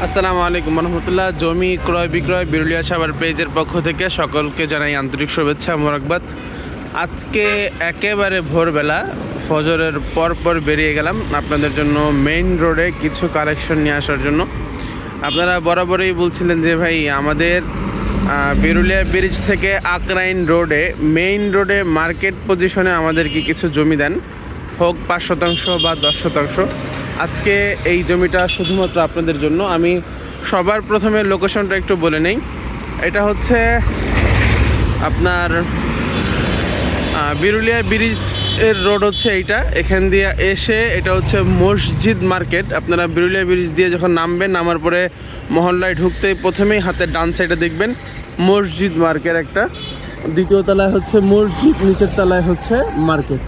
আসসালামু আলাইকুম রহমতুল্লাহ। জমি ক্রয় বিক্রয় বিরুলিয়া সাভার পেজের পক্ষ থেকে সকলকে জানাই আন্তরিক শুভেচ্ছা মোবারকবাদ। আজকে একেবারে ভোরবেলা ফজরের পর বেরিয়ে গেলাম আপনাদের জন্য মেইন রোডে কিছু কালেকশন নিয়ে আসার জন্য। আপনারা বরাবরই বলছিলেন যে ভাই আমাদের বিরুলিয়া ব্রিজ থেকে আকরাইন রোডে মেইন রোডে মার্কেট পজিশনে আমাদেরকে কিছু জমি দেন, হোক 5% বা 10%। আজকে এই জমিটা শুধুমাত্র আপনাদের জন্য। আমি সবার প্রথমে লোকেশনটা একটু বলে নেই। এটা হচ্ছে আপনার বিরুলিয়া ব্রিজ এর রোড হচ্ছে এইটা। এখান দিয়ে এসে এটা হচ্ছে মসজিদ মার্কেট। আপনারা বিরুলিয়া ব্রিজ দিয়ে যখন নামবেন, নামার পরে মহল্লায় ঢুকতেই প্রথমেই হাতের ডান সাইডে দেখবেন মসজিদ মার্কেট একটা, দ্বিতীয় তলায় হচ্ছে মসজিদ, নিচের তলায় হচ্ছে মার্কেট।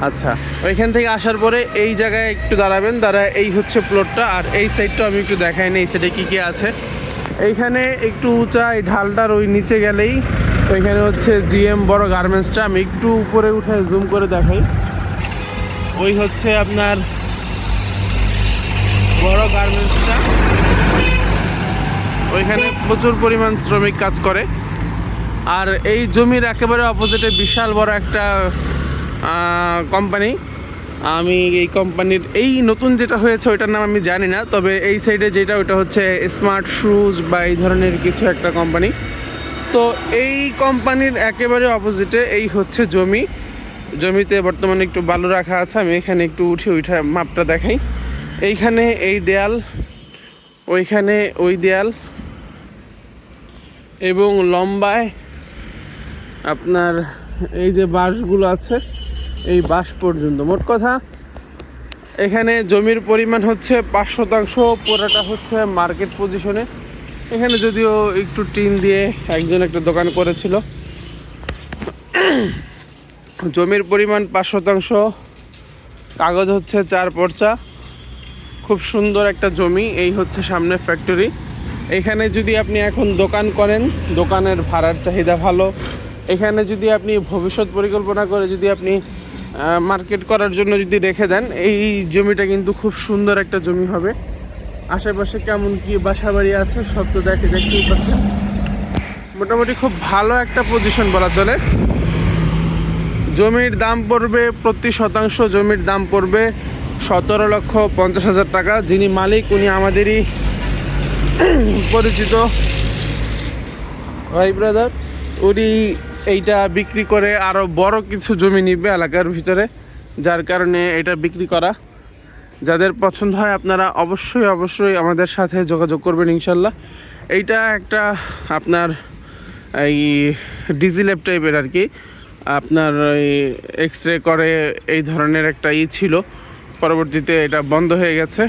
আচ্ছা, ওইখান থেকে আসার পরে এই জায়গায় একটু দাঁড়াবেন, এই হচ্ছে প্লটটা। আর এই সাইডটা আমি একটু দেখাই না, এই সাইডে কী কী আছে। এইখানে একটু উঁচা এই ঢালটার ওই নিচে গেলেই ওইখানে হচ্ছে জিএম বড় গার্মেন্টসটা। আমি একটু উপরে উঠে জুম করে দেখাই। ওই হচ্ছে আপনার বড় গার্মেন্টসটা। ওইখানে প্রচুর পরিমাণ শ্রমিক কাজ করে। আর এই জমির একেবারে অপোজিটে বিশাল বড় একটা কোম্পানি। আমি এই কোম্পানির এই নতুন যেটা হয়েছে ওইটার নাম আমি জানি না, তবে এই সাইডে যেটা ওইটা হচ্ছে স্মার্ট শুজ বা এই ধরনের কিছু একটা কোম্পানি। তো এই কোম্পানির একেবারে অপোজিটে এই হচ্ছে জমিতে বর্তমানে একটু বালু রাখা আছে। আমি এখানে একটু উঠে মাপটা দেখাই। এইখানে এই দেয়াল, ওইখানে ওই দেয়াল, এবং লম্বায় আপনার এই যে বাঁশগুলো আছে এই বাঁশ পর্যন্ত। মোট কথা এখানে জমির পরিমাণ হচ্ছে 5%, পুরোটা হচ্ছে মার্কেট পজিশনে। এখানে যদিও একটু টিন দিয়ে একজন একটা দোকান করেছিল। জমির পরিমাণ 5%, কাগজ হচ্ছে 4 পর্চা। খুব সুন্দর একটা জমি। এই হচ্ছে সামনে ফ্যাক্টরি। এখানে যদি আপনি এখন দোকান করেন, দোকানের ভাড়ার চাহিদা ভালো। এখানে যদি আপনি ভবিষ্যৎ পরিকল্পনা করে যদি আপনি মার্কেট করার জন্য যদি রেখে দেন, এই জমিটা কিন্তু খুব সুন্দর একটা জমি হবে। আশেপাশে কেমন কি বাসা বাড়ি আছে সব তো দেখতেই পাচ্ছেন। মোটামুটি খুব ভালো একটা পজিশন বলা চলে। জমির দাম পড়বে প্রতি শতাংশ জমির দাম পড়বে 17,50,000 টাকা। যিনি মালিক উনি আমাদেরই পরিচিত ভাই ব্রাদার। উনি এইটা বিক্রি করে আরও বড় কিছু জমি নিবে এলাকার ভিতরে, যার কারণে এটা বিক্রি করা। যাদের পছন্দ হয় আপনারা অবশ্যই আমাদের সাথে যোগাযোগ করবেন ইনশাল্লাহ। এইটা একটা আপনার এই ডিজি ল্যাব টাইপের আর কি, আপনার এই এক্স-রে করে এই ধরনের একটা ছিল, পরবর্তীতে এটা বন্ধ হয়ে গেছে।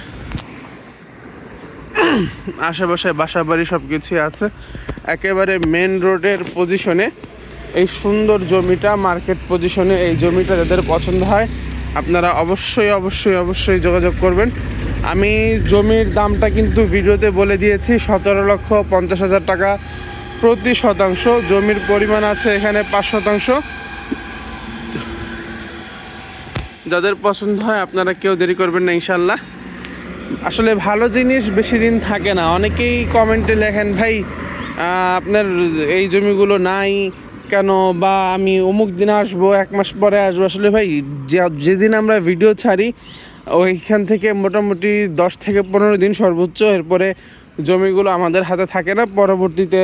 আশেপাশে বাসা বাড়ি সব কিছুই আছে। একেবারে মেন রোডের পজিশনে এই সুন্দর জমিটা, মার্কেট পজিশনে এই জমিটা যাদের পছন্দ হয় আপনারা অবশ্যই যোগাযোগ করবেন। আমি জমির দামটা কিন্তু ভিডিওতে বলে দিয়েছি, 17,50,000 টাকা প্রতি শতাংশ। জমির পরিমাণ আছে এখানে 5%। যাদের পছন্দ হয় আপনারা কেউ দেরি করবেন না ইনশাল্লাহ। আসলে ভালো জিনিস বেশি দিন থাকে না। অনেকেই কমেন্টে লেখেন ভাই আপনার এই জমিগুলো নাই কেন, বা আমি অমুক দিন আসবো, 1 মাস পরে আসবো। আসলে ভাই যেদিন আমরা ভিডিও ছাড়ি ওইখান থেকে মোটামুটি 10 থেকে 15 দিন সর্বোচ্চ, এরপরে জমিগুলো আমাদের হাতে থাকে না। পরবর্তীতে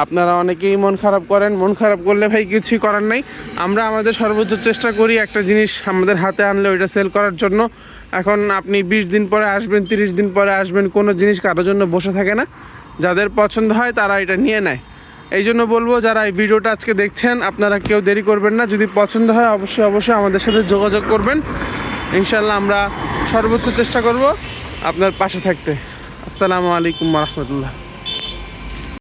আপনারা অনেকেই মন খারাপ করেন। মন খারাপ করলে ভাই কিছুই করার নাই। আমরা আমাদের সর্বোচ্চ চেষ্টা করি একটা জিনিস আমাদের হাতে আনলে ওইটা সেল করার জন্য। এখন আপনি 20 দিন পরে আসবেন, 30 দিন পরে আসবেন, কোনো জিনিস কারোর জন্য বসে থাকে না। যাদের পছন্দ হয় তারা এটা নিয়ে নেয়। এই জন্য বলবো যারা এই ভিডিওটা আজকে দেখছেন আপনারা কেউ দেরি করবেন না। যদি পছন্দ হয় অবশ্যই আমাদের সাথে যোগাযোগ করবেন। ইনশাল্লাহ আমরা সর্বোচ্চ চেষ্টা করব আপনার পাশে থাকতে। আসসালামু আলাইকুম রহমতুল্লাহ।